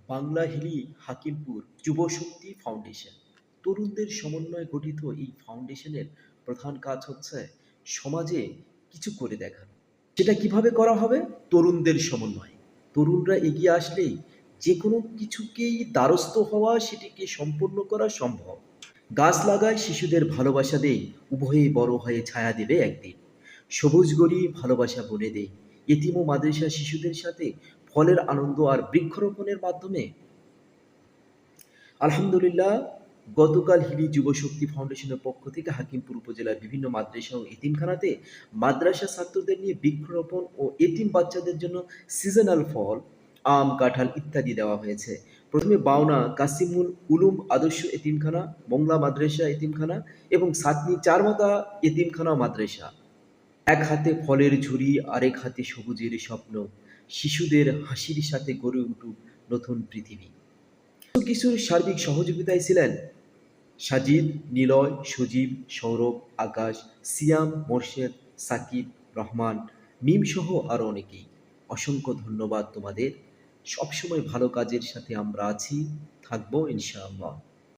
বাংলাহিলি হাকিমপুর যুব শক্তি ফাউন্ডেশন তরুণদের সমন্বয়ে গঠিত এই ফাউন্ডেশনের প্রধান কাজ হচ্ছে সমাজে কিছু করে দেখানো। সেটা কিভাবে করা হবে? তরুণদের সমন্বয়ে। তরুণরা এগিয়ে আসলেই যে কোনো কিছুকেই দ্বারস্থ হওয়া, সেটিকে সম্পূর্ণ করা সম্ভব। গাছ লাগায়, শিশুদের ভালোবাসা দেই, উভয়েই বড় হয়ে ছায়া দেবে একদিন। সবুজ গড়ি, ভালোবাসা বনে দেই, এতিম ও মাদ্রাসা শিশুদের সাথে ফলের আনন্দ আর বৃক্ষরোপণের মাধ্যমে। আলহামদুলিল্লাহ, গতকাল হিলি যুব শক্তি ফাউন্ডেশনের পক্ষ থেকে হাকিমপুর উপজেলার বিভিন্ন মাদ্রাসা ও এতিমখানাতে মাদ্রাসা ছাত্রদের নিয়ে বৃক্ষরোপণ ও এতিম বাচ্চাদের জন্য সিজনাল ফল, আম, কাঁঠাল ইত্যাদি দেওয়া হয়েছে। প্রথমে বাওনা কাসিমুল উলুম আদর্শ এতিমখানা, মোংলা মাদ্রাসা এতিমখানা এবং সাতনি চারমাতা এতিমখানা মাদ্রাসা। এক হাতে ফলের ঝুড়ি, আরেক হাতে সবুজের স্বপ্ন। শিশুদের হাসির সাথে গড়ে উঠুক নতুন পৃথিবী। কিছুর সার্বিক সহযোগিতায় ছিলেন সাজিদ, নিলয়, সজীব, সৌরভ, আকাশ, সিয়াম, মোর্শেদ, সাকিব, রহমান, মিম সহ আরও অনেকেই। অসংখ্য ধন্যবাদ তোমাদের। সবসময় ভালো কাজের সাথে আমরা আছি, থাকবো ইনশাআল্লাহ।